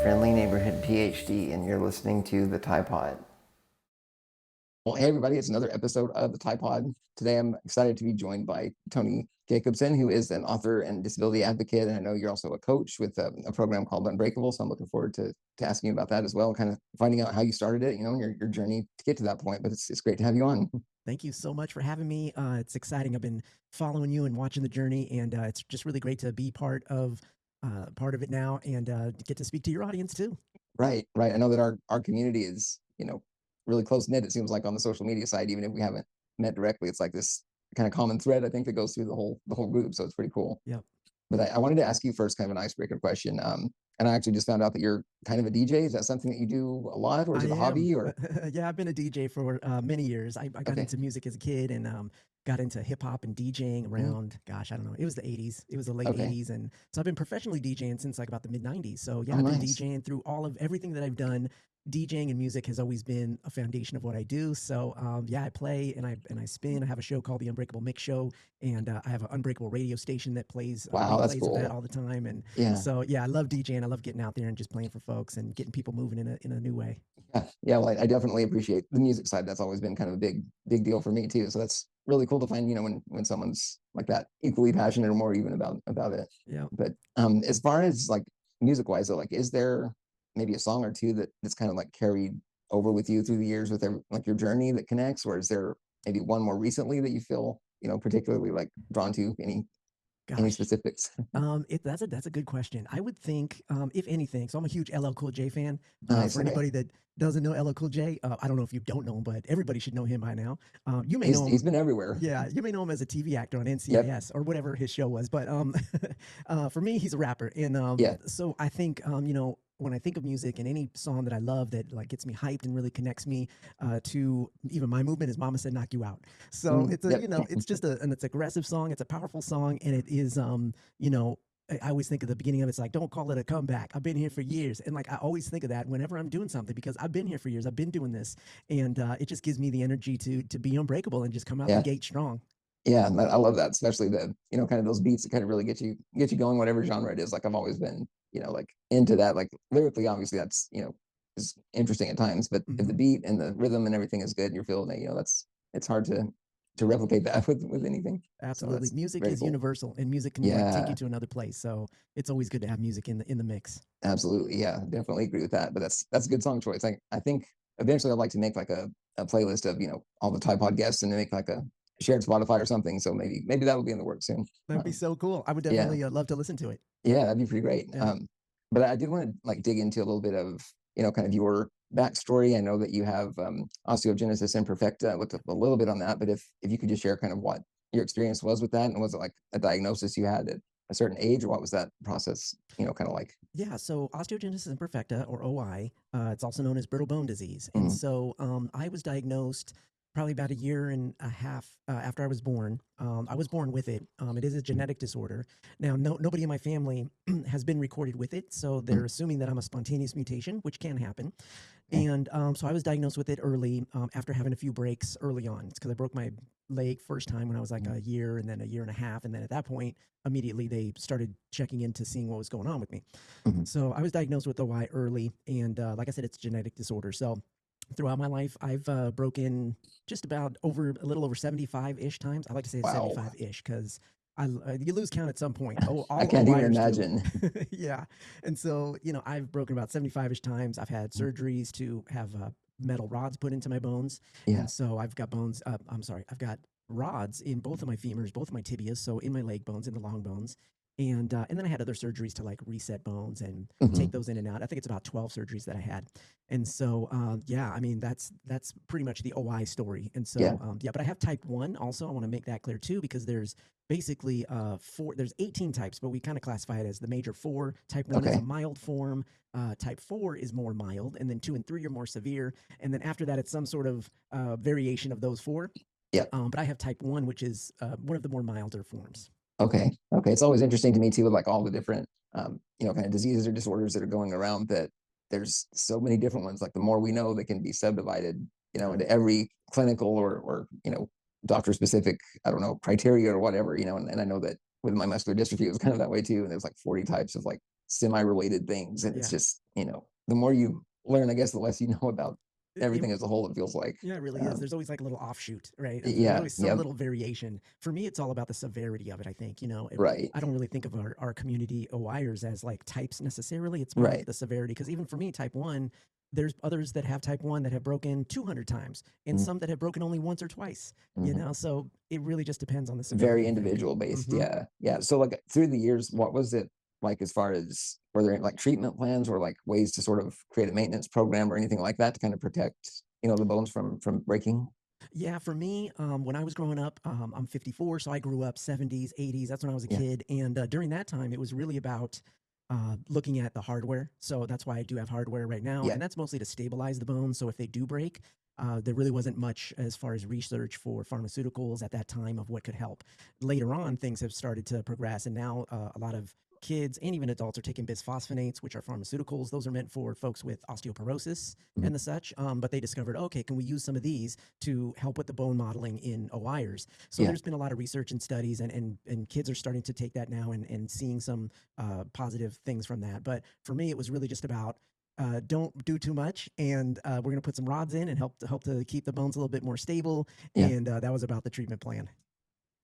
friendly neighborhood PhD, and you're listening to the TYE POD. Well, hey, everybody, it's another episode of the TyePod. Today, I'm excited to be joined by Tony Jacobsen, who is an author and disability advocate. And I know you're also a coach with a program called Unbreakable. So I'm looking forward to asking you about that as well, kind of finding out how you started it, your journey to get to that point. But it's great to have you on. Thank you so much for having me. It's exciting. I've been following you and watching the journey, and it's just really great to be part of it now and get to speak to your audience too. Right. I know that our community is, really close knit. It seems like on the social media side, even if we haven't met directly, it's like this kind of common thread, I think, that goes through the whole group. So it's pretty cool. Yep. But I wanted to ask you first kind of an icebreaker question. And I actually just found out that you're kind of a DJ. Is that something that you do a lot, or is it a hobby? Or yeah, I've been a DJ for many years. I got into music as a kid and got into hip hop and DJing around, gosh, I don't know. It was the 80s. It was the late 80s. And so I've been professionally DJing since like about the mid 90s. So yeah, I've been DJing through everything that I've done. DJing and music has always been a foundation of what I do. So yeah, I play and I spin. I have a show called the Unbreakable Mix Show, and I have an Unbreakable radio station that plays that's replays cool. of that all the time. And so yeah, I love DJing. I love getting out there and just playing for folks and getting people moving in a new way. Yeah. Well, I definitely appreciate the music side. That's always been kind of a big deal for me too. So that's really cool to find, when someone's like that, equally passionate or more even about it. Yeah. But as far as like music wise, though, like, is there maybe a song or two that's kind of like carried over with you through the years with like your journey that connects, or is there maybe one more recently that you feel, particularly like drawn to? Any specifics? That's a good question. I would think, if anything, so I'm a huge LL Cool J fan. Nice, for anybody that doesn't know LL Cool J, I don't know if you don't know him, but everybody should know him by now. You may know him. He's been everywhere. Yeah, you may know him as a TV actor on NCIS or whatever his show was. But for me, he's a rapper, and so I think when I think of music and any song that I love that like gets me hyped and really connects me to even my movement, is "Mama Said Knock You Out." So it's it's just it's an aggressive song. It's a powerful song, and it is I always think at the beginning of it, it's like, don't call it a comeback. I've been here for years. And like, I always think of that whenever I'm doing something, because I've been here for years. I've been doing this. And it just gives me the energy to be unbreakable and just come out the gate strong. Yeah. I love that. Especially the, kind of those beats that kind of really get you going, whatever genre it is. Like, I've always been, like into that, like lyrically, obviously that's, is interesting at times, but if the beat and the rhythm and everything is good and you're feeling it, it's hard to replicate that with anything. Absolutely. So music is universal, and music can take you to another place. So it's always good to have music in the mix. Absolutely. Yeah, definitely agree with that. But that's a good song choice. I think eventually I'd like to make like a playlist of, all the TyePod guests and make like a shared Spotify or something. So maybe that will be in the works soon. That'd be so cool. I would definitely love to listen to it. Yeah, that'd be pretty great. Yeah. But I did want to like dig into a little bit of, kind of your backstory. I know that you have osteogenesis imperfecta. I looked up a little bit on that, but if you could just share kind of what your experience was with that, and was it like a diagnosis you had at a certain age, or what was that process, kind of like? Yeah, so osteogenesis imperfecta, or OI, it's also known as brittle bone disease. And so I was diagnosed probably about a year and a half after I was born. I was born with it. It is a genetic disorder. Now, nobody in my family has been recorded with it, so they're assuming that I'm a spontaneous mutation, which can happen. And so I was diagnosed with it early, after having a few breaks early on. It's because I broke my leg first time when I was like a year, and then a year and a half. And then at that point, immediately they started checking into seeing what was going on with me. So I was diagnosed with OI early. And like I said, it's a genetic disorder. So throughout my life, I've broken just about a little over 75-ish times. I like to say it's 75-ish because you lose count at some point. I can't even imagine. Yeah. And so, I've broken about 75-ish times. I've had surgeries to have metal rods put into my bones. Yeah. And so I've got I've got rods in both of my femurs, both of my tibias, so in my leg bones, in the long bones. And then I had other surgeries to like reset bones and take those in and out. I think it's about 12 surgeries that I had. And so, I mean, that's pretty much the OI story. And so, but I have type 1 also. I want to make that clear too, because there's basically there's 18 types, but we kind of classify it as the major 4. Type 1 is a mild form. Type 4 is more mild, and then 2 and 3 are more severe. And then after that, it's some sort of variation of those 4. Yeah. But I have type 1, which is one of the more milder forms. Okay. It's always interesting to me too, with like all the different, kind of diseases or disorders that are going around, that there's so many different ones. Like the more we know, they can be subdivided, into every clinical or doctor specific, I don't know, criteria or whatever, and I know that with my muscular dystrophy, it was kind of that way too. And there's like 40 types of like semi-related things. And it's Yeah. just, the more you learn, I guess, the less you know about It everything as a whole, it feels like. Yeah, it really is. There's always like a little offshoot, right? There's Yeah. always some Yep. little variation. For me, it's all about the severity of it, I think. Right. I don't really think of our community OIers as like types necessarily. It's more Right. the severity. Because even for me, type 1, there's others that have type 1 that have broken 200 times and Mhm. some that have broken only once or twice, Mhm. So it really just depends on the Very severity of it. individual based. Mhm. Yeah. Yeah. So like through the years, what was it like as far as, were there like treatment plans or like ways to sort of create a maintenance program or anything like that to kind of protect, the bones from breaking? Yeah, for me, when I was growing up, I'm 54, so I grew up 70s, 80s. That's when I was a Yeah. kid, and during that time, it was really about looking at the hardware. So that's why I do have hardware right now, Yeah. and that's mostly to stabilize the bones. So if they do break, there really wasn't much as far as research for pharmaceuticals at that time of what could help. Later on, things have started to progress, and now a lot of kids and even adults are taking bisphosphonates, which are pharmaceuticals. Those are meant for folks with osteoporosis Mhm. and the such. But they discovered, okay, can we use some of these to help with the bone modeling in OIers? So Yeah. there's been a lot of research and studies, and kids are starting to take that now and seeing some positive things from that. But for me, it was really just about don't do too much, and we're going to put some rods in and help to keep the bones a little bit more stable. Yeah. And that was about the treatment plan.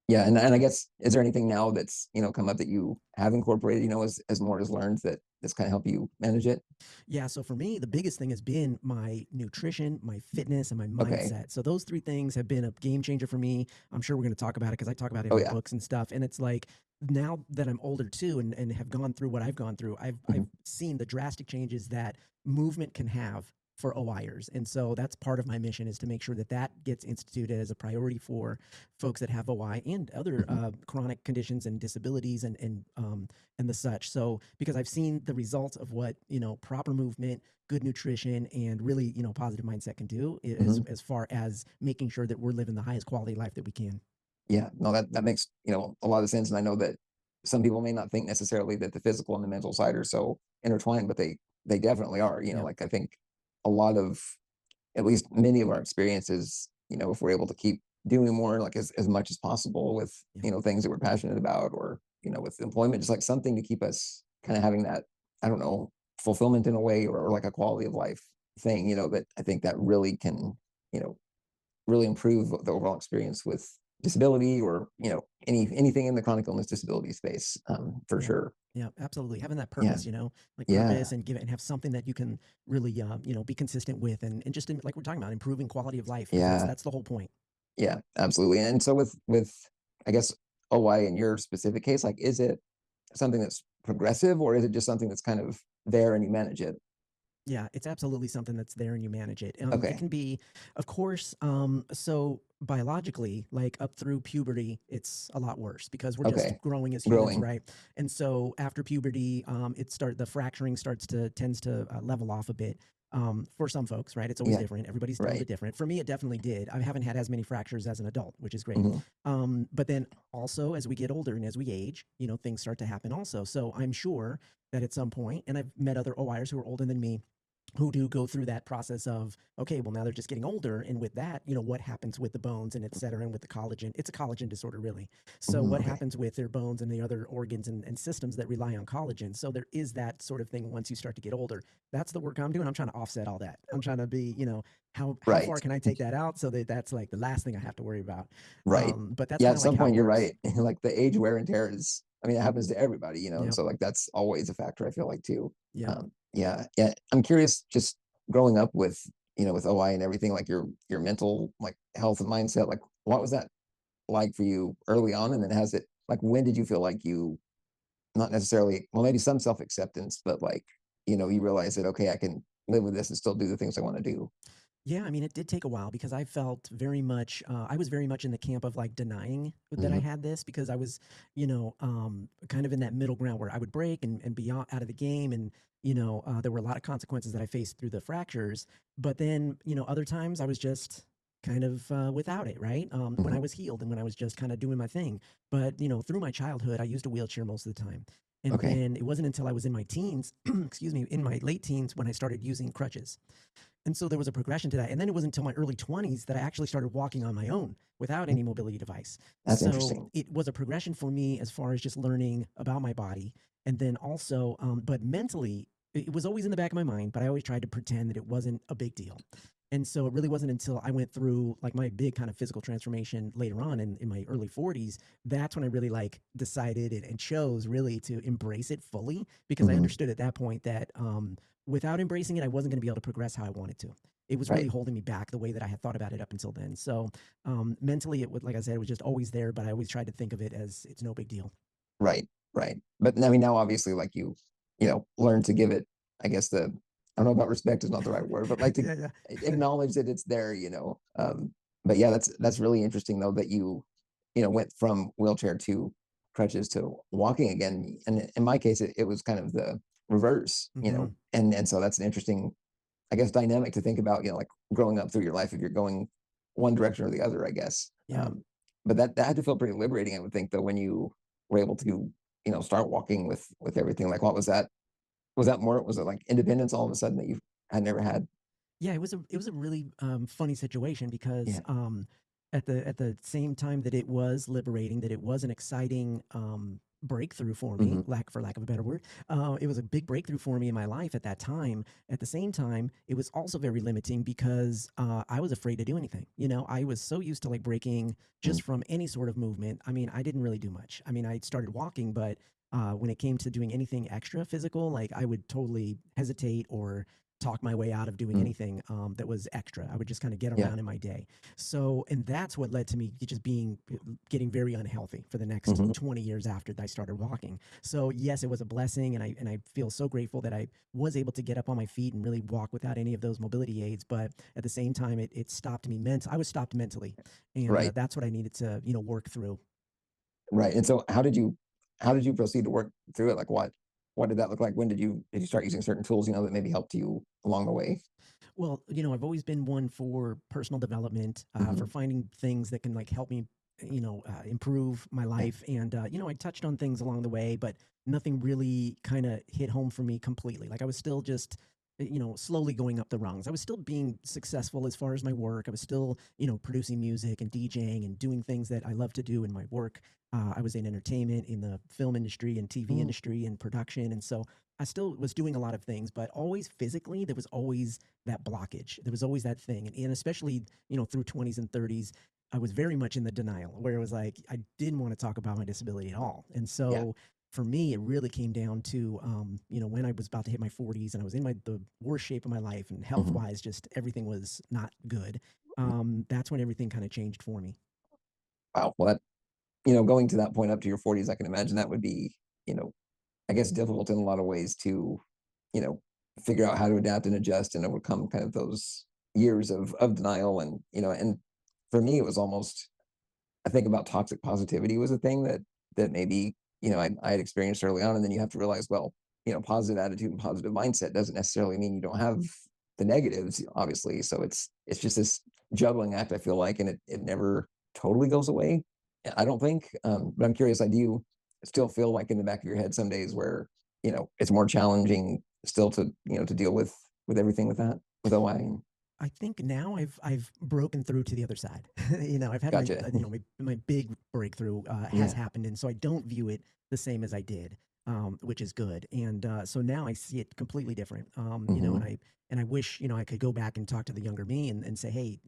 Yeah. And I guess, is there anything now that's, come up that you have incorporated, as more is learned that's kind of help you manage it? Yeah, so for me, the biggest thing has been my nutrition, my fitness, and my Okay. mindset. So those three things have been a game changer for me. I'm sure we're going to talk about it because I talk about it in Oh my yeah. books and stuff. And it's like now that I'm older too, and have gone through what I've gone through, I've Mhm. seen the drastic changes that movement can have for OIers. And so that's part of my mission, is to make sure that that gets instituted as a priority for folks that have OI and other Mhm. chronic conditions and disabilities and the such. So because I've seen the results of what, proper movement, good nutrition, and really, positive mindset can do, Mhm. as far as making sure that we're living the highest quality life that we can. Yeah, no, that makes, a lot of sense. And I know that some people may not think necessarily that the physical and the mental side are so intertwined, but they definitely are. Yeah. Like I think a lot of, at least many of our experiences, if we're able to keep doing more, like as much as possible with, Yeah. things that we're passionate about, or, with employment, just like something to keep us kind of having that, I don't know, fulfillment in a way, or like a quality of life thing, that I think that really can, you know, really improve the overall experience with disability, or, anything in the chronic illness disability space, for Yeah. sure. Yeah, absolutely. Having that Yeah. purpose, like Yeah. purpose, and give it and have something that you can really, be consistent with, and just like we're talking about, improving quality of life, because Yeah. that's the whole point. Yeah, absolutely. And so with I guess OI in your specific case, like, is it something that's progressive, or is it just something that's kind of there and you manage it? Yeah, it's absolutely something that's there and you manage it. It Okay. can be, of course, so biologically, like up through puberty, it's a lot worse because we're just Okay. growing as humans, Growing. right? And so after puberty, the fracturing tends to level off a bit. For some folks, right? It's always Yeah. different. Everybody's a little Right. bit different. For me, it definitely did. I haven't had as many fractures as an adult, which is great. Mhm. But then also, as we get older and as we age, things start to happen also. So I'm sure that at some point, and I've met other OIers who are older than me, who do go through that process of, okay, well, now they're just getting older, and with that, what happens with the bones and et cetera, and with the collagen. It's a collagen disorder, really. So Mhm. what Okay. happens with their bones and the other organs and systems that rely on collagen? So there is that sort of thing once you start to get older. That's the work I'm doing. I'm trying to offset all that. I'm trying to be, how far Right. can I take that out so that that's like the last thing I have to worry about. Right. But that's Yeah, kind at of like some how it point you're works. right. Like the age wear and tear is, I mean, it happens to everybody, and Yep. so like that's always a factor, I feel like, too. Yep. Yeah. Yeah. I'm curious, just growing up with, with OI and everything, like your mental, like, health and mindset, like, what was that like for you early on? And then has it, like, when did you feel like you, not necessarily, well, maybe some self-acceptance, but like, you realize that, okay, I can live with this and still do the things I want to do. Yeah, I mean, it did take a while because I felt very much, I was very much in the camp of like denying that I Hmm. had this, because I was, kind of in that middle ground where I would break and be out of the game. And, there were a lot of consequences that I faced through the fractures. But then, other times I was just kind of without it, right? When I Hmm. was healed and when I was just kind of doing my thing. But, through my childhood, I used a wheelchair most of the time. And Okay. then it wasn't until I was in my teens, excuse me, in my late teens, when I started using crutches. And so there was a progression to that. And then it wasn't until my early 20s that I actually started walking on my own without any mobility device. That's So interesting. it was a progression for me as far as just learning about my body. And then also, but mentally, it was always in the back of my mind, but I always tried to pretend that it wasn't a big deal. And so it really wasn't until I went through like my big kind of physical transformation later on in my early 40s, that's when I really like decided and chose really to embrace it fully, because I Mhm. understood at that point that without embracing it, I wasn't going to be able to progress how I wanted to. It was really Right. holding me back the way that I had thought about it up until then. So mentally, it would, like I said, it was just always there, but I always tried to think of it as it's no big deal. Right. Right. But I mean, now obviously, like you know, learn to give it, I guess I don't know about respect is not the right word, but like to Yeah, yeah. acknowledge that it's there, you know. But yeah, that's really interesting though that you know, went from wheelchair to crutches to walking again. And in my case, it was kind of the reverse, you Hmm. know, and so that's an interesting, I guess, dynamic to think about, you know, like growing up through your life if you're going one direction or the other, I guess. Yeah. But that had to feel pretty liberating, I would think, though, when you were able to, you know, start walking with everything. Like, what was that? Was that more? Was it like independence all of a sudden that you had never had? Yeah, it was a really funny situation because Yeah. at the same time that it was liberating, that it was an exciting breakthrough for me, Hmm. for lack of a better word, it was a big breakthrough for me in my life at that time. At the same time, it was also very limiting because I was afraid to do anything. You know, I was so used to like breaking just from any sort of movement. I mean, I didn't really do much. I mean, I started walking, but when it came to doing anything extra physical, like I would totally hesitate or talk my way out of doing Mm. anything that was extra. I would just kind of get Yeah. around in my day. So, and that's what led to me just getting very unhealthy for the next Hmm. 20 years after I started walking. So, yes, it was a blessing, and I feel so grateful that I was able to get up on my feet and really walk without any of those mobility aids. But at the same time, it stopped me I was stopped mentally, and Right. that's what I needed to work through. Right. And so, how did you proceed to work through it? Like, what did that look like? When did you start using certain tools, you know, that maybe helped you along the way? Well, I've always been one for personal development, for Hmm. finding things that can like help me, improve my Yeah. life. And, I touched on things along the way, but nothing really kind of hit home for me completely. Like I was still just, slowly going up the rungs. I was still being successful as far as my work. I was still, producing music and DJing and doing things that I love to do in my work. I was in entertainment, in the film industry and TV Mm. industry and production. And so I still was doing a lot of things, but always physically, there was always that blockage. There was always that thing. And especially, through 20s and 30s, I was very much in the denial where it was like, I didn't want to talk about my disability at all. And Yeah. so for me, it really came down to, when I was about to hit my 40s and I was in the worst shape of my life and health Hmm. wise, just everything was not good. That's when everything kind of changed for me. Wow. Well, that, you know, going to that point up to your 40s, I can imagine that would be, you know, I guess difficult in a lot of ways to, you know, figure out how to adapt and adjust and overcome kind of those years of denial. And, you know, and for me, it was almost, I think about toxic positivity was a thing that maybe, you know, I had experienced early on. And then you have to realize, well, you know, positive attitude and positive mindset doesn't necessarily mean you don't have the negatives, obviously. So it's just this juggling act, I feel like, and it never totally goes away. I don't think. But I'm curious, I do still feel like in the back of your head some days where, you know, it's more challenging still to, you know, to deal with everything with that, with OI. I think now I've broken through to the other side. I've had my Gotcha. my big breakthrough has Yeah. happened, and so I don't view it the same as I did, which is good. And so now I see it completely different. Hmm. And I wish I could go back and talk to the younger me and say, hey,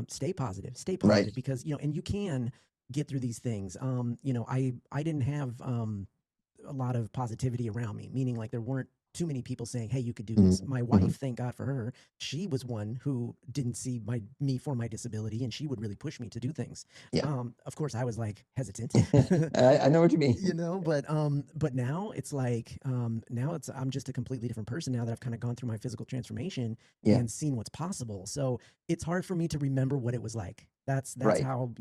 stay Right. positive, because and you can get through these things. I didn't have a lot of positivity around me, meaning like there weren't too many people saying, "Hey, you could do this." My Hmm. wife, thank God for her, she was one who didn't see me for my disability, and she would really push me to do things. Yeah. Of course, I was like hesitant, I know what you mean. but now it's like now I'm just a completely different person now that I've kind of gone through my physical transformation Yeah. and seen what's possible. So it's hard for me to remember what it was like. That's Right. how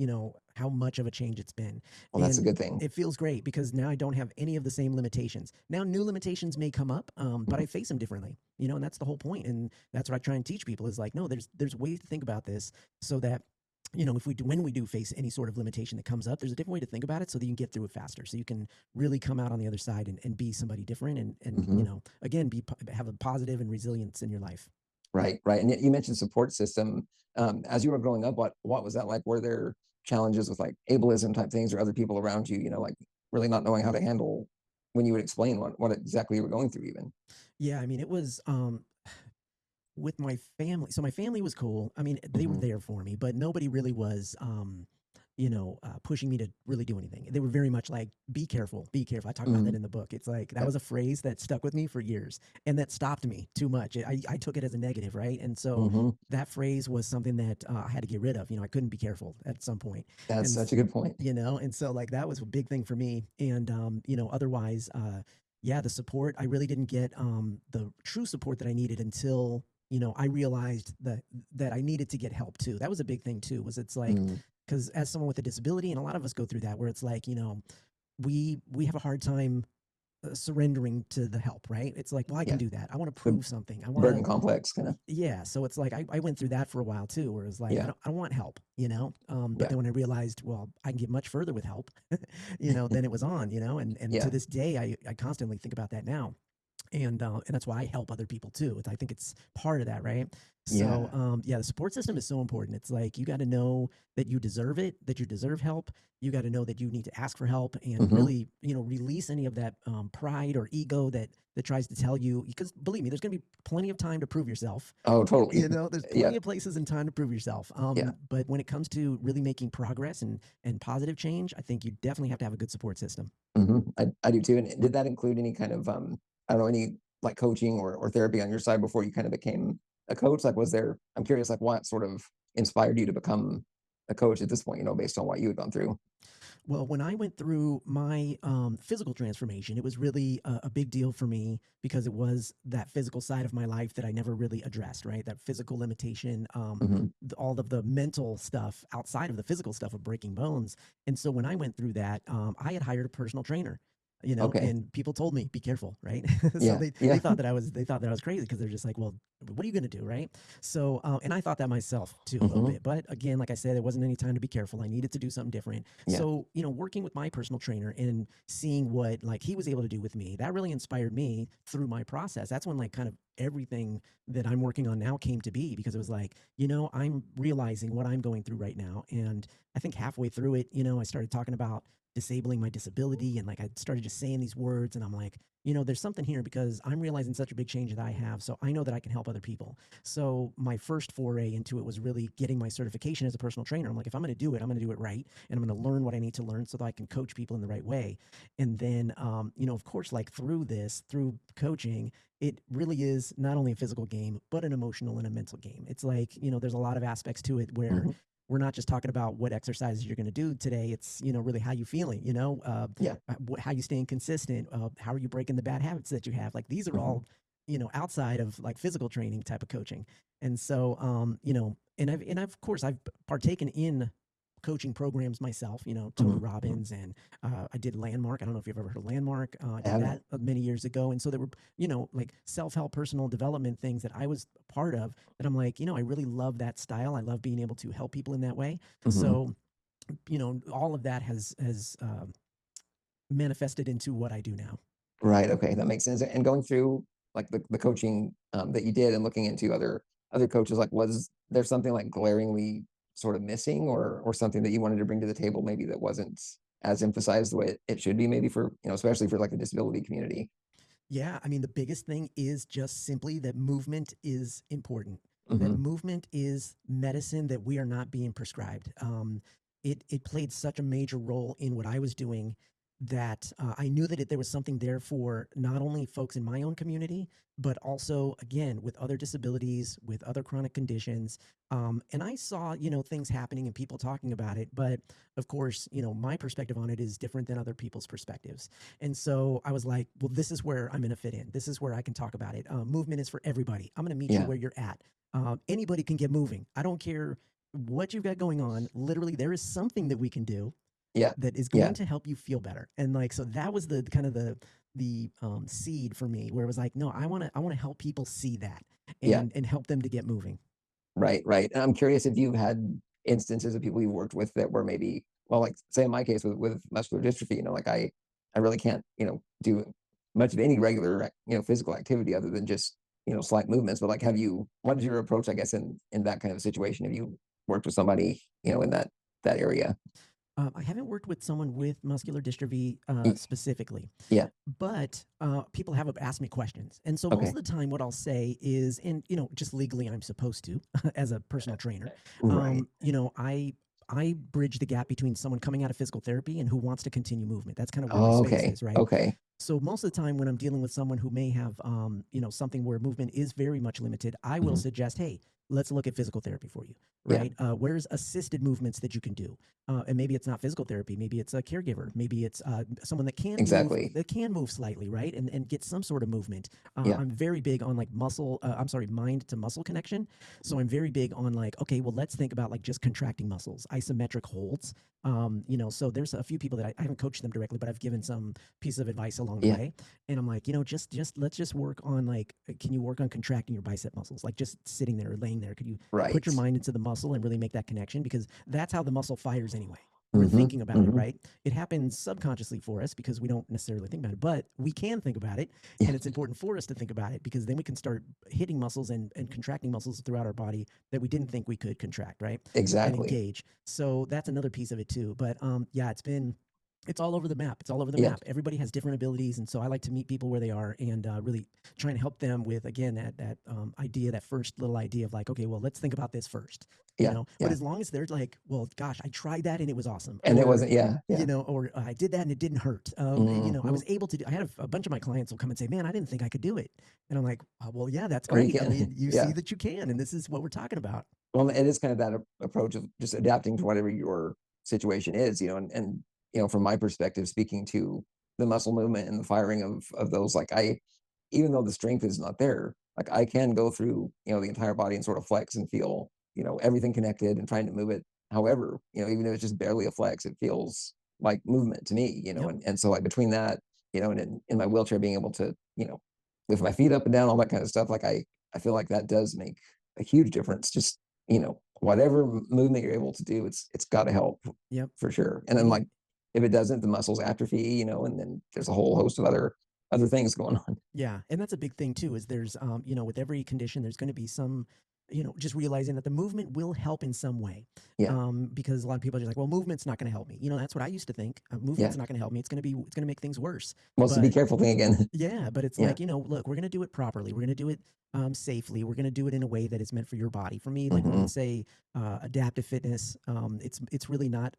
how much of a change it's been. Well, that's a And good thing. it feels great because now I don't have any of the same limitations. Now, new limitations may come up, but Mhm. I face them differently. And that's the whole point. And that's what I try and teach people is like, no, there's ways to think about this so that if when we do face any sort of limitation that comes up, there's a different way to think about it so that you can get through it faster. So you can really come out on the other side and be somebody different and Mhm. again, have a positive and resilience in your life. Right, right. And you mentioned support system. As you were growing up, what was that like? Were there challenges with like ableism type things or other people around you, like really not knowing how to handle when you would explain what exactly you were going through even? Yeah, I mean, it was with my family. So my family was cool. I mean, they were Hmm. there for me, but nobody really was, pushing me to really do anything. They were very much like, be careful, be careful. I talk about that Hmm. in the book. It's like, that Yeah. was a phrase that stuck with me for years and that stopped me too much. I took it as a negative, right? And so Hmm. that phrase was something that I had to get rid of. I couldn't be careful at some point. That's And, such a good point. and so like that was a big thing for me. And, otherwise, yeah, the support, I really didn't get the true support that I needed until I realized that I needed to get help too. That was a big thing too. Was it's like Mm. because as someone with a disability, and a lot of us go through that, where it's like we have a hard time surrendering to the help, right? It's like, well, I can Yeah. do that. I want to The prove something. I want burden to, complex kind of. yeah. So it's like I went through that for a while too, where it's like Yeah. I don't want help, But Yeah. then when I realized, well, I can get much further with help, then it was on, and to Yeah. this day, I constantly think about that now and that's why I help other people too. I think it's part of that, right? So, Yeah. yeah, the support system is so important. It's like you got to know that you deserve it, that you deserve help. You got to know that you need to ask for help, and Hmm. really, release any of that pride or ego that tries to tell you. Because believe me, there's going to be plenty of time to prove yourself. Oh, totally. There's Yeah. plenty of places and time to prove yourself. Yeah. But when it comes to really making progress and positive change, I think you definitely have to have a good support system. Hmm. I do too. And did that include any kind of I don't know, any like coaching or therapy on your side before you kind of became a coach? Like was there, I'm curious, like what sort of inspired you to become a coach at this point, based on what you had gone through? Well, when I went through my physical transformation, it was really a big deal for me because it was that physical side of my life that I never really addressed, right? That physical limitation, Hmm. all of the mental stuff outside of the physical stuff of breaking bones. And so when I went through that, I had hired a personal trainer. Okay. And people told me, be careful, right? So Yeah. they Yeah. thought that I was crazy because they're just like, well, what are you going to do, right? So and I thought that myself too a little Hmm. bit, but again, like I said, there wasn't any time to be careful. I needed to do something different. Yeah. So, working with my personal trainer and seeing what like he was able to do with me, that really inspired me through my process. That's when like kind of everything that I'm working on now came to be because it was like, I'm realizing what I'm going through right now. And I think halfway through it, I started talking about disabling my disability and like I started just saying these words and I'm like, there's something here because I'm realizing such a big change that I have. So I know that I can help other people. So my first foray into it was really getting my certification as a personal trainer. I'm like, if I'm going to do it, I'm going to do it right. And I'm going to learn what I need to learn so that I can coach people in the right way. And then, of course, like through coaching, it really is not only a physical game, but an emotional and a mental game. It's like, there's a lot of aspects to it where Hmm. we're not just talking about what exercises you're going to do today. It's, really how you feeling, Yeah. how you staying consistent, how are you breaking the bad habits that you have? Like these are Hmm. all, outside of like physical training type of coaching. And so, and of course I've partaken in coaching programs myself, Tony Hmm. Hmm. Robbins and I did Landmark. I don't know if you've ever heard of Landmark. I I did that haven't. many years ago. And so there were, like self-help personal development things that I was part of that I'm like, I really love that style. I love being able to help people in that way. Hmm. So, all of that has manifested into what I do now. Right. Okay. That makes sense. And going through like the coaching that you did and looking into other coaches, like was there something like glaringly sort of missing or something that you wanted to bring to the table maybe that wasn't as emphasized the way it should be maybe for, especially for like the disability community? Yeah, I mean, the biggest thing is just simply that movement is important. That Hmm. movement is medicine that we are not being prescribed. It played such a major role in what I was doing that I knew that there was something there for not only folks in my own community, but also again with other disabilities, with other chronic conditions. And I saw things happening and people talking about it, but of course my perspective on it is different than other people's perspectives. And so I was like, well, this is where I'm going to fit in. This is where I can talk about it. Movement is for everybody. I'm going to meet you Yeah. where you're at. Anybody can get moving. I don't care what you've got going on. Literally, there is something that we can do Yeah. that is going Yeah. to help you feel better. And like, so that was the kind of the seed for me, where it was like, no, I want to help people see that Yeah. and help them to get moving. Right. Right. And I'm curious if you've had instances of people you've worked with that were maybe, well, like say in my case with muscular dystrophy, like I really can't, do much of any regular, physical activity other than just slight movements, but like, what is your approach, I guess, in that kind of situation? Have you worked with somebody, in that area? I haven't worked with someone with muscular dystrophy Y- specifically, Yeah. but people have asked me questions. And so most Okay. of the time, what I'll say is, and just legally, I'm supposed to, as a personal trainer, Right. I bridge the gap between someone coming out of physical therapy and who wants to continue movement. That's kind of where my Oh, space okay. is, right? Okay. So most of the time when I'm dealing with someone who may have, something where movement is very much limited, I will Mhm. suggest, hey, let's look at physical therapy for you, Yeah. right? Where's assisted movements that you can do? And maybe it's not physical therapy. Maybe it's a caregiver. Maybe it's someone that can Exactly. move slightly, right? And get some sort of movement. Yeah. I'm very big on like mind to muscle connection. So I'm very big on like, okay, well, let's think about like just contracting muscles, isometric holds. So there's a few people that I haven't coached them directly, but I've given some pieces of advice along the Yeah. way. And I'm like, just let's just work on like, can you work on contracting your bicep muscles? Like just sitting there or laying there. Could you put your Right. mind into the muscle and really make that connection? Because that's how the muscle fires anyway. We're Mhm. thinking about it, Mhm. right? It happens subconsciously for us because we don't necessarily think about it, but we can think about it. Yeah. And it's important for us to think about it because then we can start hitting muscles and contracting muscles throughout our body that we didn't think we could contract, right? And Exactly. engage. So that's another piece of it too. But yeah, it's all over the map. It's all over the Yeah. map. Everybody has different abilities, and so I like to meet people where they are and really try and help them with again that idea, that first little idea of like, okay, well, let's think about this first, Yeah. But Yeah. as long as they're like, well, gosh, I tried that and it was awesome, And it or wasn't. Yeah. Yeah. or I did that and it didn't hurt. I was Mhm. able to do. I had a bunch of my clients will come and say, man, I didn't think I could do it, and I'm like, oh, well, yeah, that's Or you great. I can. mean, you see Yeah. that you can, and this is what we're talking about. Well, it is kind of that approach of just adapting to whatever your situation is, and from my perspective, speaking to the muscle movement and the firing of those, like even though the strength is not there, like I can go through, the entire body and sort of flex and feel, everything connected and trying to move it. However, even if it's just barely a flex, it feels like movement to me, Yep. and so like between that, and in my wheelchair being able to, lift my feet up and down, all that kind of stuff, like I feel like that does make a huge difference. Just whatever movement you're able to do, it's got to help Yep. for sure. And then And like if it doesn't, the muscles atrophy, and then there's a whole host of other things going on. yeah, and that's a big thing too. Is there's with every condition, there's going to be some, just realizing that the movement will help in some way. Yeah. Because a lot of people are just like, well, movement's not going to help me. That's what I used to think. Yeah. Movement's not going to help me. It's going to make things worse. Well, it's the be But careful thing again. yeah, but it's Yeah. like, look, we're going to do it properly. We're going to do it safely. We're going to do it in a way that is meant for your body. For me, like when we Mhm. say adaptive fitness, it's really not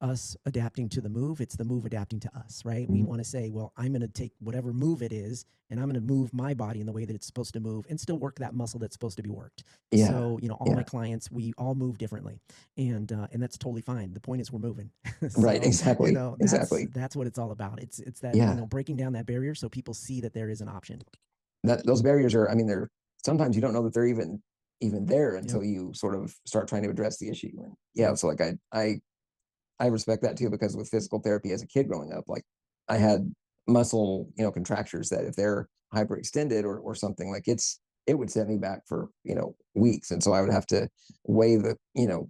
us adapting to the move. It's the move adapting to us, right? We Mhm. want to say, well, I'm going to take whatever move it is, and I'm going to move my body in the way that it's supposed to move, and still work that muscle that's supposed to be worked. Yeah. So, all my Yeah. clients, we all move differently, and that's totally fine. The point is, we're moving. Right. So, Exactly. that's Exactly. that's what it's all about. It's that Yeah. breaking down that barrier so people see that there is an option. That those barriers are, I mean, they're sometimes you don't know that they're even there Yep. until you sort of start trying to address the issue. And yeah, so like I respect that too, because with physical therapy as a kid growing up, like I had muscle, contractures that if they're hyperextended or something, like it would set me back for, weeks. And so I would have to weigh the,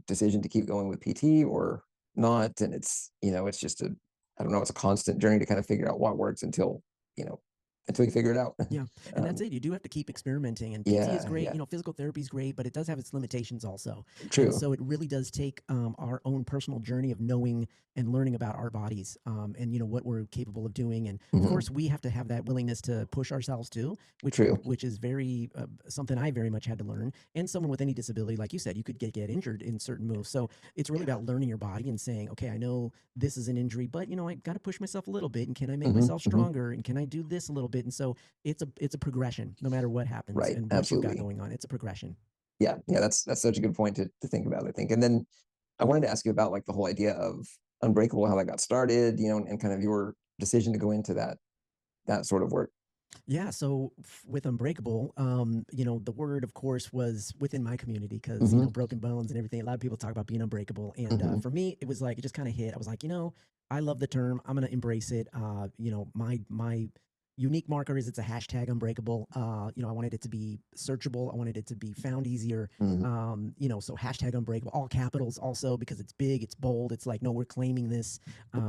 decision to keep going with PT or not. And it's just I don't know, it's a constant journey to kind of figure out what works you know, until you figure it out. Yeah, and that's it. You do have to keep experimenting. And PT is Yeah. great. Yeah. Physical therapy is great, but it does have its limitations also. And True. so it really does take our own personal journey of knowing and learning about our bodies, and what we're capable of doing. And of Mhm. course, we have to have that willingness to push ourselves too, True. which is very something I very much had to learn. And someone with any disability, like you said, you could get injured in certain moves. So it's really about learning your body and saying, okay, I know this is an injury, but I got to push myself a little bit, and can I make Mhm. myself Mhm. stronger, and can I do this a little bit? And so it's a progression no matter what happens Right. and what you've got Absolutely. going on. It's a progression. Yeah. Yeah. That's such a good point to think about, I think. And then I wanted to ask you about like the whole idea of Unbreakable, how that got started, and kind of your decision to go into that sort of work. Yeah. So with Unbreakable, the word, of course, was within my community because, Mhm. broken bones and everything. A lot of people talk about being unbreakable. And Mhm. for me, it was like, it just kind of hit. I was like, I love the term. I'm going to embrace it. My unique marker is it's a hashtag Unbreakable. You know, I wanted it to be searchable. I wanted it to be found easier. You know, so hashtag Unbreakable, all capitals also, because it's big, it's bold. It's like, no, we're claiming this,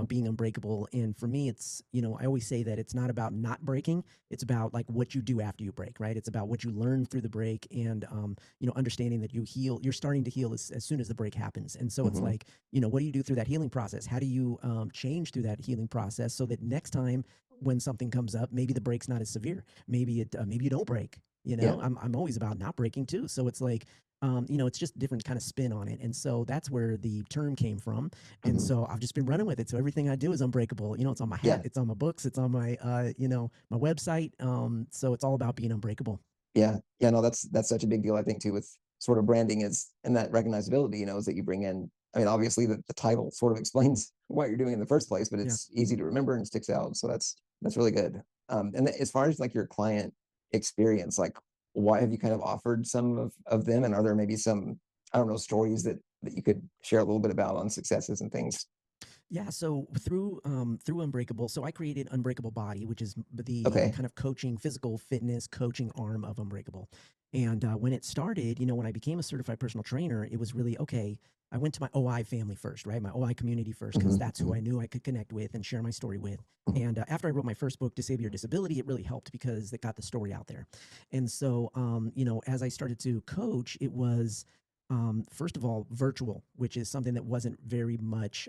being unbreakable. And for me, it's, you know, I always say that it's not about not breaking. It's about like what you do after you break, right? It's about what you learn through the break and, you know, understanding that you're starting to heal as soon as the break happens. And so it's like, you know, what do you do through that healing process? How do you change through that healing process so that next time when something comes up, maybe the break's not as severe. Maybe maybe you don't break. You know, I'm always about not breaking too. So it's like, you know, it's just different kind of spin on it. And so that's where the term came from. And so I've just been running with it. So everything I do is unbreakable. You know, it's on my hat, it's on my books, it's on my, you know, my website. So it's all about being unbreakable. Yeah. No, that's such a big deal, I think, too, with sort of branding is, and that recognizability, you know, is that you bring in, I mean, obviously the title sort of explains what you're doing in the first place, but it's easy to remember and sticks out. So that's really good. And as far as like your client experience, like why have you kind of offered some of them? And are there maybe some, I don't know, stories that you could share a little bit about on successes and things? Yeah, so through Unbreakable, so I created Unbreakable Body, which is the Okay. kind of coaching, physical fitness coaching arm of Unbreakable. And when it started, you know, when I became a certified personal trainer, it was really okay. I went to my OI family first, right? My OI community first, because that's who I knew I could connect with and share my story with. And after I wrote my first book, Disable Your Disability, it really helped because it got the story out there. And so, you know, as I started to coach, it was first of all, virtual, which is something that wasn't very much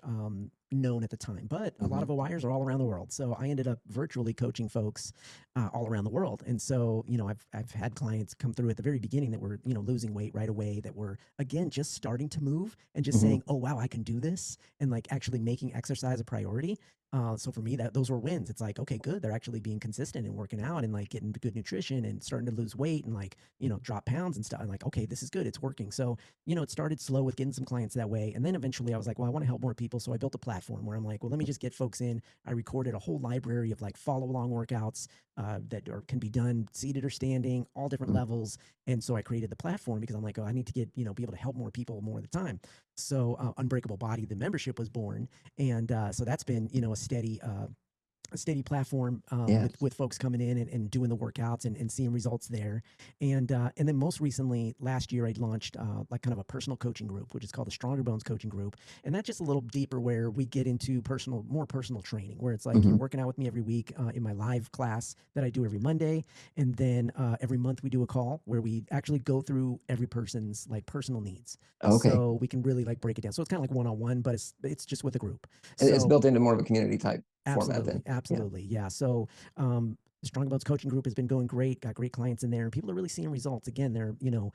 known at the time. But a lot of OIers are all around the world. So I ended up virtually coaching folks all around the world. And so, you know, I've had clients come through at the very beginning that were, you know, losing weight right away, that were, again, just starting to move and just saying, oh, wow, I can do this. And like actually making exercise a priority. So for me, those were wins. It's like, okay, good. They're actually being consistent and working out and like getting good nutrition and starting to lose weight and like, you know, drop pounds and stuff. And like, okay, this is good. It's working. So, you know, it started slow with getting some clients that way. And then eventually I was like, well, I want to help more people. So I built a platform where I'm like, well, let me just get folks in. I recorded a whole library of like follow along workouts that can be done seated or standing, all different levels. And so I created the platform because I'm like, oh, I need to get, you know, be able to help more people more of the time. So Unbreakable Body, the membership was born. And so that's been, you know, a steady platform with folks coming in and doing the workouts and seeing results there. And then most recently, last year, I launched like kind of a personal coaching group, which is called the Stronger Bones Coaching Group. And that's just a little deeper where we get into more personal training, where it's like you're working out with me every week in my live class that I do every Monday. And then every month we do a call where we actually go through every person's like personal needs. Okay. So we can really like break it down. So it's kind of like one-on-one, but it's just with a group. It's So built into more of a community type format then. absolutely. Yeah. So the Strong Bones coaching group has been going great, got great clients in there, and people are really seeing results. Again, they're, you know,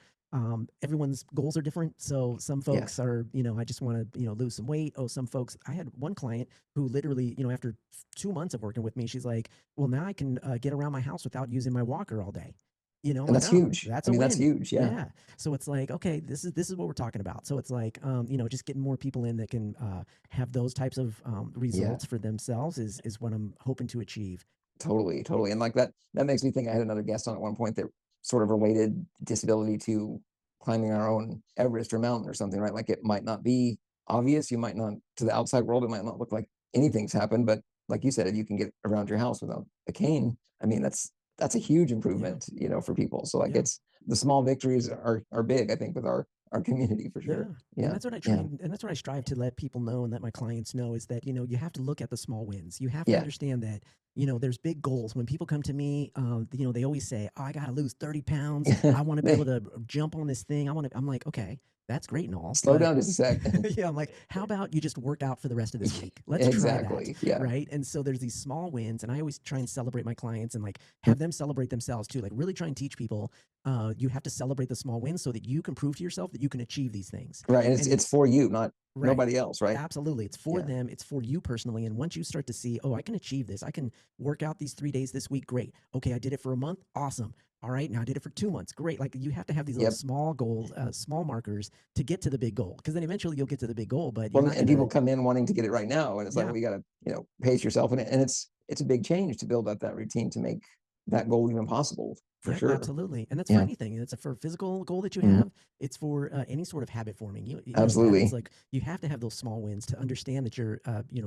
everyone's goals are different. So some folks are, you know, I just want to, you know, lose some weight. Oh, some folks, I had one client who literally, you know, after 2 months of working with me, she's like, well, now I can get around my house without using my walker all day. You know, I'm And like, that's oh, huge. that's I a mean, win. that's huge. Yeah. Yeah. So it's like, okay, this is what we're talking about. So it's like, you know, just getting more people in that can have those types of results for themselves is what I'm hoping to achieve. Totally. And like that makes me think I had another guest on at one point that sort of related disability to climbing our own Everest or mountain or something, right? Like it might not be obvious. You might not, to the outside world, it might not look like anything's happened, but like you said, if you can get around your house without a cane, I mean, that's a huge improvement, you know, for people. So like it's the small victories are big, I think, with our community for sure. And that's what I try and that's what I strive to let people know and let my clients know is that, you know, you have to look at the small wins. You have to understand that, you know, there's big goals. When people come to me, you know, they always say, oh, I got to lose 30 pounds. I want to be able to jump on this thing. I'm like, okay, that's great and all. Slow down just a sec. Yeah, I'm like, how about you just work out for the rest of this week? Let's try that. Yeah. Right. And so there's these small wins, and I always try and celebrate my clients and like have them celebrate themselves too. Like really try and teach people you have to celebrate the small wins so that you can prove to yourself that you can achieve these things. Right. And it's for you, not nobody else, right? Absolutely. It's for them. It's for you personally. And once you start to see, oh, I can achieve this. I can work out these 3 days this week. Great. Okay. I did it for a month. Awesome. All right. Now I did it for 2 months. Great. Like you have to have these little small goals, small markers to get to the big goal. Because then eventually you'll get to the big goal. But and people come in wanting to get it right now. And it's like, well, you got to, you know, pace yourself. And it's a big change to build up that routine to make that goal even possible, for Yeah, sure. absolutely. And that's for Yeah. anything. It's for a physical goal that you Mhm. have. It's for any sort of habit forming. You know that. Absolutely. It's like you have to have those small wins to understand that you're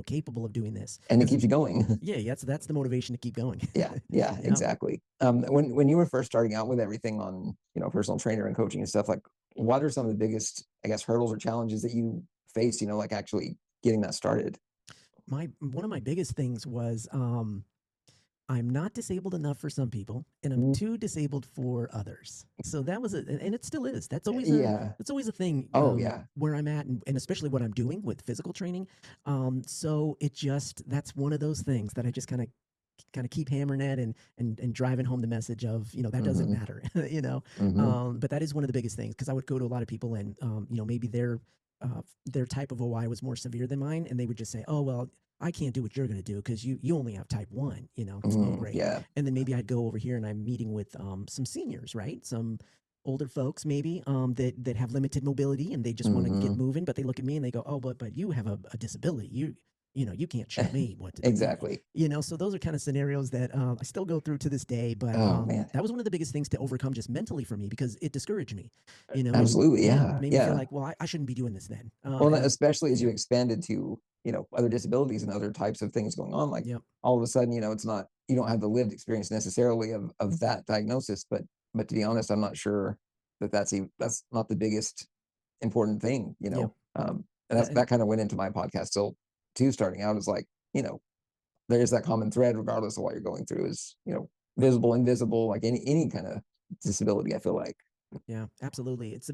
capable of doing this. And it 'Cause keeps you going. yeah, that's the motivation to keep going. Yeah, yeah, Yeah. exactly. When you were first starting out with everything on, personal trainer and coaching and stuff, like, what are some of the biggest, I guess, hurdles or challenges that you face, like actually getting that started? One of my biggest things was I'm not disabled enough for some people, and I'm Mhm. too disabled for others. So that was and it still is. Yeah. That's always a thing. Oh, yeah. Where I'm at, and especially what I'm doing with physical training. So that's one of those things that I just kind of keep hammering at and driving home the message of that doesn't Mhm. matter. Mhm. But that is one of the biggest things because I would go to a lot of people and maybe their type of OI was more severe than mine, and they would just say, oh well, I can't do what you're going to do because you only have type 1. Oh great. Yeah. And then maybe I'd go over here and I'm meeting with some seniors, right? Some older folks maybe that have limited mobility and they just want to get Mhm. moving, but they look at me and they go, oh, but you have a disability. You can't show me what to do. Exactly. So those are kind of scenarios that I still go through to this day. But Oh, man. that was one of the biggest things to overcome just mentally for me because it discouraged me. Absolutely. Yeah, Yeah. it made me feel Yeah. like, well, I shouldn't be doing this then. Well, And especially as you yeah, expanded to, other disabilities and other types of things going on, like, yep, all of a sudden, it's not, you don't have the lived experience necessarily of that diagnosis, but to be honest, I'm not sure that's not the biggest important thing, yep. and And that kind of went into my podcast still too, starting out is like, there is that common thread regardless of what you're going through is, visible, invisible, like any kind of disability, I feel like. yeah, absolutely. It's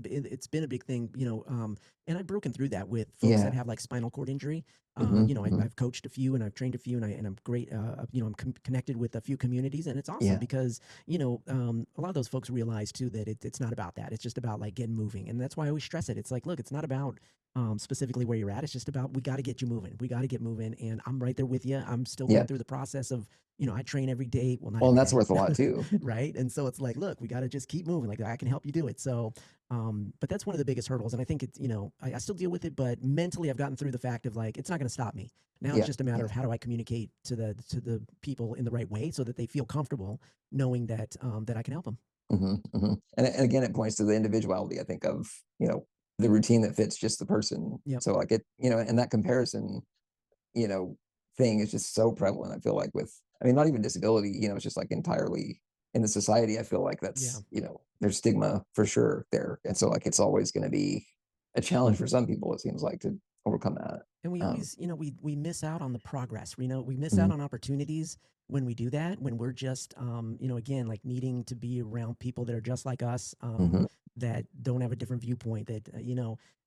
been a big thing, and I've broken through that with folks that Yeah. have like spinal cord injury. Hmm. Hmm. I've coached a few and I've trained a few, and I'm great. I'm connected with a few communities, and it's awesome Yeah. because a lot of those folks realize too that it's not about that. It's just about like getting moving, and that's why I always stress it. It's like, look, it's not about specifically where you're at. It's just about we got to get you moving. We got to get moving, and I'm right there with you. I'm still Yeah. going through the process of I train every day. Well, not Well, and every that's day, worth a lot too. right? And so it's like, look, we got to just keep moving. Like I can help you do it. So, but that's one of the biggest hurdles, and I think it's I still deal with it, but mentally I've gotten through the fact of like it's not going to stop me. Now it's Yeah. just a matter Yeah. of how do I communicate to the people in the right way so that they feel comfortable knowing that I can help them. Hmm. Hmm. And again, it points to the individuality, I think, of, the routine that fits just the person. Yep. So like and that comparison, you know, thing is just so prevalent. I feel like I mean, not even disability, it's just like entirely in the society. I feel like Yeah. that's, there's stigma for sure there. And so like, it's always going to be a challenge for some people, it seems like, to overcome that. And we Um, always, we miss out on the progress. We miss out mhm. on opportunities when we do that. When we're just, again, like needing to be around people that are just like us, Mhm. that don't have a different viewpoint. That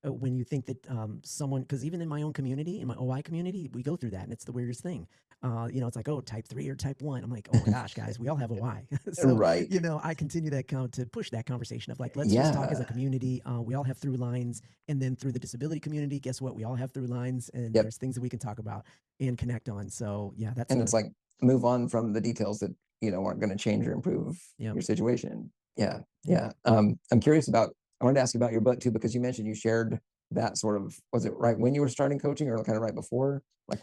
when you think that someone, because even in my own community, in my OI community, we go through that, and it's the weirdest thing. It's like, oh, type 3 or type 1. I'm like, oh my gosh, guys, we all have OI. So Right. I continue that to push that conversation of like, let's just talk as a Yeah. community. We all have through lines, and then through the disability community, guess what? We all have through lines, and Yep. there's things that we can talk about and connect on. So yeah, that's And it's like, move on from the details that, aren't going to change or improve yep, your situation. Yeah. yep. Yeah. I'm curious I wanted to ask you about your book too, because you mentioned you shared that sort of, was it right when you were starting coaching or kind of right before? Like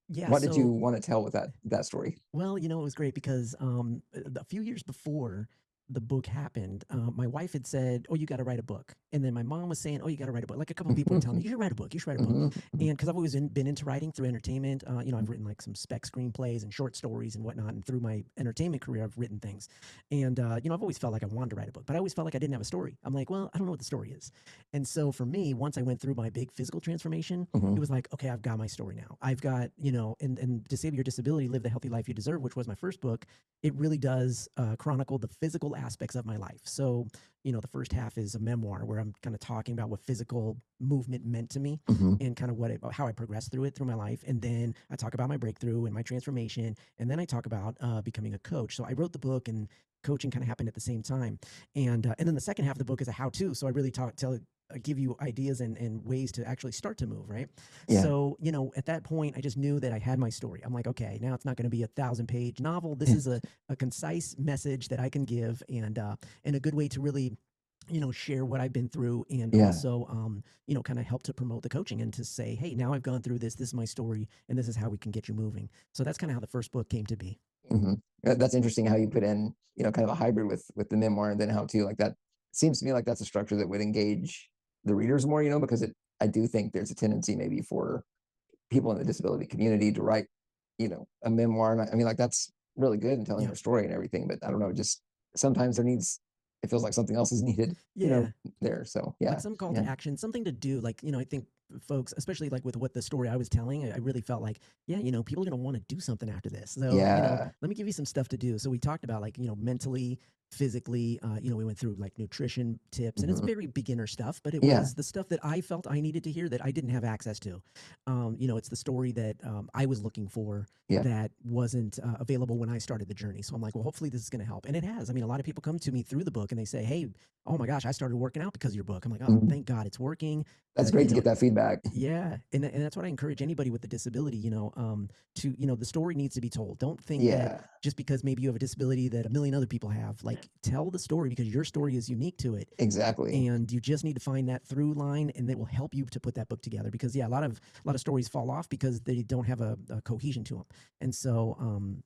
Yeah. what did you So want to tell with that story? well, it was great because a few years before the book happened, my wife had said, "Oh, you got to write a book," and then my mom was saying, "Oh, you got to write a book." Like a couple of people were telling me, "You should write a book. You should write a book." Mhm. Mhm. And because I've always been into writing through entertainment, I've written like some spec screenplays and short stories and whatnot. And through my entertainment career, I've written things. And I've always felt like I wanted to write a book, but I always felt like I didn't have a story. I'm like, well, I don't know what the story is. And so for me, once I went through my big physical transformation, it Mhm. was like, okay, I've got my story now. I've got, and Disable Your Disability, Live the Healthy Life You Deserve, which was my first book. It really does chronicle the physical aspects of my life. So, the first half is a memoir where I'm kind of talking about what physical movement meant to me Mhm. and kind of how I progressed through it through my life. And then I talk about my breakthrough and my transformation. And then I talk about becoming a coach. So I wrote the book, and coaching kind of happened at the same time. And then the second half of the book is a how-to. So I really give you ideas and ways to actually start to move, right? Yeah. So, at that point, I just knew that I had my story. I'm like, okay, now it's not going to be a 1,000-page novel. This is a concise message that I can give, and a good way to really share what I've been through, and Yeah. also kind of help to promote the coaching and to say, hey, now I've gone through this is my story, and this is how we can get you moving. So that's kind of how the first book came to be. Hmm. That's interesting how you put in, kind of a hybrid with the memoir, and then how to, like, that seems to me like that's a structure that would engage the readers more, because I do think there's a tendency maybe for people in the disability community to write, a memoir. And I mean, like, that's really good in telling Yeah. your story and everything, but I don't know, just sometimes it feels like something else is needed, Yeah. there. So yeah. Like some call Yeah. to action, something to do. Like, I think folks, especially like with what the story I was telling, I really felt like, yeah, people are going to want to do something after this. So, Yeah. let me give you some stuff to do. So we talked about like, mentally, physically, we went through like nutrition tips, and it's Mhm. very beginner stuff, but it Yeah. was the stuff that I felt I needed to hear that I didn't have access to. It's the story that I was looking for Yeah. that wasn't available when I started the journey. So I'm like, well, hopefully this is going to help. And it has. I mean, a lot of people come to me through the book and they say, hey, oh my gosh, I started working out because of your book. I'm like, oh, Mhm. thank God it's working. That's great to get that feedback. Yeah, and that's what I encourage anybody with a disability, to the story needs to be told. Don't think that Yeah. just because maybe you have a disability that a million other people have, like tell the story because your story is unique to it, Exactly. and you just need to find that through line, and it will help you to put that book together. Because yeah, a lot of stories fall off because they don't have a cohesion to them, and so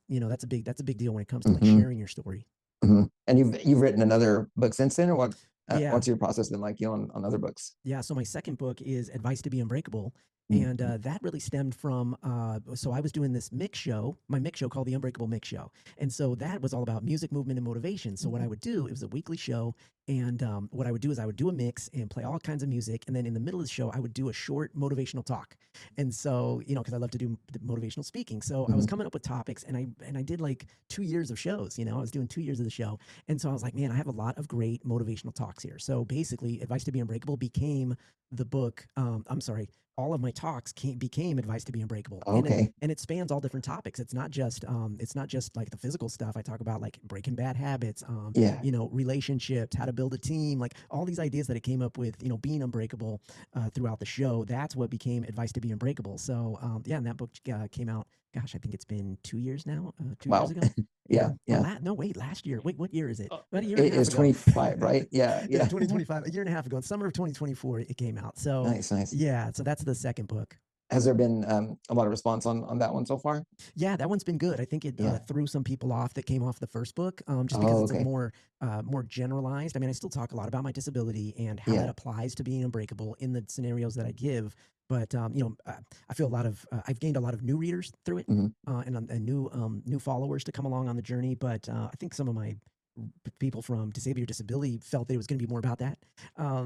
that's a big deal when it comes to like Mhm. sharing your story. Mhm. And you've written another book since then, or what? Yeah. What's your process been like, on other books? Yeah, so my second book is Advice to be Unbreakable. Mhm. And that really stemmed from, so I was doing this mix show, my mix show called the Unbreakable Mix Show. And so that was all about music, movement, and motivation. So what I would do, it was a weekly show. And what I would do is I would do a mix and play all kinds of music. And then in the middle of the show, I would do a short motivational talk. And so, because I love to do motivational speaking. So I was Mhm. coming up with topics, and I did like 2 years of shows, I was doing 2 years of the show. And so I was like, man, I have a lot of great motivational talks here. So basically, Advice to be Unbreakable became the book. I'm sorry, all of my talks became Advice to be Unbreakable. Okay. And it spans all different topics. It's not just like the physical stuff. I talk about like breaking bad habits, Yeah. relationships, how to build a team, like all these ideas that I came up with, being unbreakable throughout the show. That's what became Advice to be Unbreakable. So yeah, and that book came out. Gosh, I think it's been 2 years now. 2 years Wow. ago. Yeah. Or Yeah. no, wait, last year. Wait, what year is it? About a year and a It half is ago. 25, right? Yeah. Yeah, Yeah. 2025, a year and a half ago, in summer of 2024, it came out. So Nice. Nice. yeah, so that's the second book. Has there been a lot of response on that one so far? Yeah, that one's been good. I think it Yeah. threw some people off that came off the first book, just because Oh, it's a okay. more generalized. I mean, I still talk a lot about my disability and how Yeah. that applies to being unbreakable in the scenarios that I give. But I feel I've gained a lot of new readers through it, Mhm. and new followers to come along on the journey. But I think some of my people from disability or disability felt that it was going to be more about that.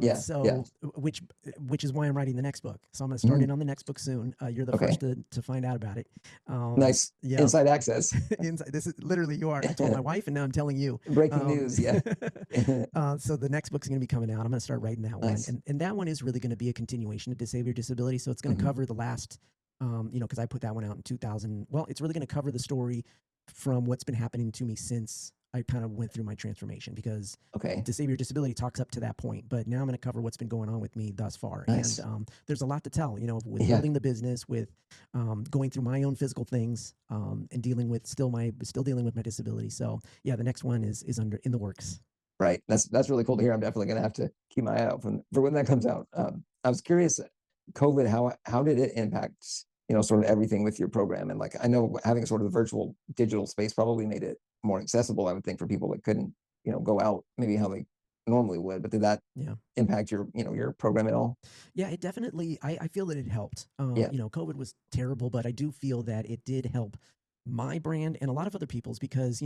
Yeah. So which is why I'm writing the next book. So I'm going to start Mhm. in on the next book soon. You're the Okay. first to find out about it. Nice. Yeah. Inside access. Inside. This is literally you are. I told my wife, and now I'm telling you. Breaking news. Yeah. So the next book's going to be coming out. I'm going to start writing that Nice. one, and that one is really going to be a continuation of Disability or Disability. So it's going to Mhm. cover the last, because I put that one out in 2000. Well, it's really going to cover the story from what's been happening to me since I kind of went through my transformation, because Okay. Disability or Disability talks up to that point, but now I'm going to cover what's been going on with me thus far. Nice. And there's a lot to tell, with Yeah. building the business, with going through my own physical things, and dealing with still dealing with my disability. So yeah, the next one is in the works. Right. That's really cool to hear. I'm definitely going to have to keep my eye out for when that comes out. I was curious, COVID, how did it impact, sort of everything with your program? And like, I know having sort of the virtual digital space probably made it more accessible, I would think, for people that couldn't, go out maybe how they normally would. But did that Yeah. impact your program at all? Yeah, it definitely, I feel that it helped. Yeah. COVID was terrible, but I do feel that it did help my brand and a lot of other people's, because,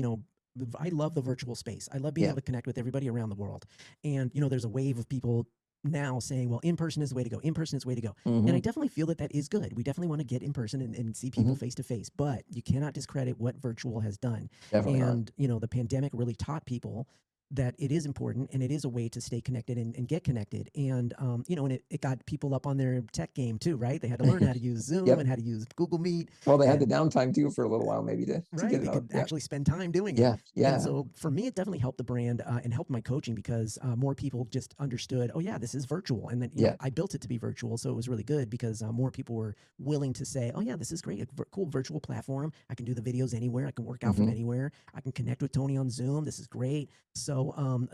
I love the virtual space. I love being Yeah. able to connect with everybody around the world. And, there's a wave of people now saying, well, in person is the way to go. In person is the way to go. And I Mhm. definitely feel that is good. We definitely want to get in person and see people Mhm. face to face, but you cannot discredit what virtual has done. Definitely not. And, the pandemic really taught people that it is important and it is a way to stay connected and get connected. And, and it got people up on their tech game too, right? They had to learn how to use Zoom Yep. and how to use Google Meet. Well, they had the And downtime too for a little while, maybe to right, get they it out. could Yeah. actually spend time doing it. Yeah. Yeah. And so for me, it definitely helped the brand and helped my coaching, because more people just understood, oh yeah, this is virtual. And then, Yeah. I built it to be virtual. So it was really good, because more people were willing to say, oh yeah, this is great. A cool virtual platform. I can do the videos anywhere. I can work out from Mhm. anywhere. I can connect with Tony on Zoom. This is great. So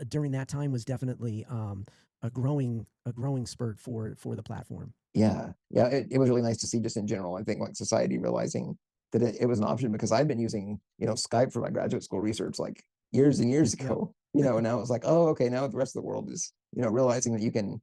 during that time was definitely a growing spurt for the platform. Yeah. Yeah. It was really nice to see, just in general, I think, like society realizing, that it was an option, because I've been using, Skype for my graduate school research like years and years Yep. ago, and now it's like, oh, okay, now the rest of the world is, realizing that you can,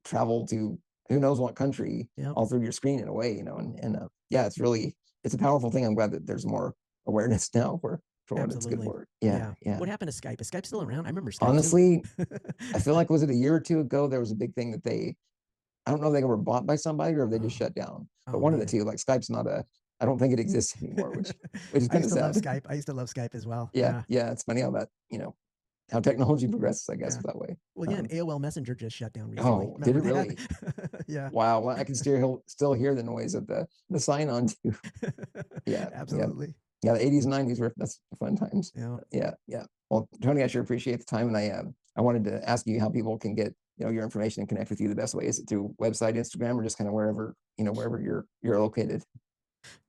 travel to who knows what country Yep. all through your screen in a way, and yeah, it's a powerful thing. I'm glad that there's more awareness now for what it's good Absolutely. for. Yeah. What happened to Skype? Is Skype still around? I remember Skype Honestly, too. I feel like, was it a year or two ago, there was a big thing that I don't know if they were bought by somebody or if they just Oh, shut down, but oh one of the man. two. Like, Skype's not I don't think it exists anymore, which is I kind used of to love sad. Skype. I used to love Skype as well. Yeah, yeah, it's funny how that, how technology progresses, I guess, Yeah. that way. Well, yeah, and AOL Messenger just shut down recently. Oh, did it Remember really? that? Yeah. Wow, well, I can still hear the noise of the sign on too. Yeah, yeah, Absolutely. yeah. The 80s and 90s that's fun times. Yeah. Yeah, yeah. Well, Tony, I sure appreciate the time, and I wanted to ask you how people can get your information and connect with you the best way. Is it through website, Instagram, or just kind of wherever you're located?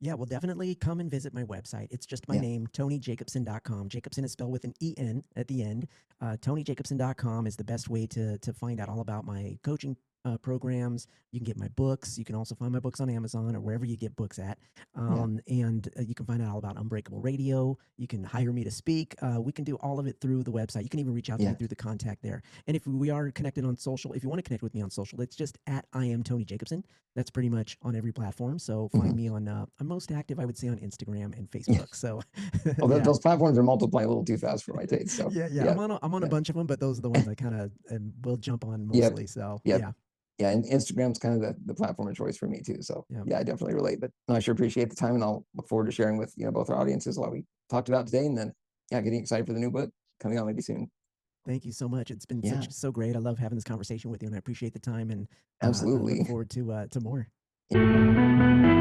Yeah, well, definitely come and visit my website. It's just my Yeah. name, TonyJacobsen.com. Jacobsen is spelled with an E-N at the end. TonyJacobsen.com is the best way to find out all about my coaching programs. You can get my books. You can also find my books on Amazon or wherever you get books at. And you can find out all about Unbreakable Radio. You can hire me to speak. We can do all of it through the website. You can even reach out to me through the contact there. And if we are connected on social, if you want to connect with me on social, it's just at I am Tony Jacobsen. That's pretty much on every platform. So find me on, I'm most active, I would say, on Instagram and Facebook. So Well, yeah. those platforms are multiplying a little too fast for my taste. So Yeah. I'm on a bunch of them, but those are the ones I kind of will jump on Yep. mostly. So Yep. yeah. Yeah, and Instagram's kind of the platform of choice for me too. So yeah, I definitely relate. But no, I sure appreciate the time, and I'll look forward to sharing with both our audiences what we talked about today, and then getting excited for the new book coming out maybe soon. Thank you so much. It's been so great. I love having this conversation with you, and I appreciate the time, and I Absolutely. look forward to more.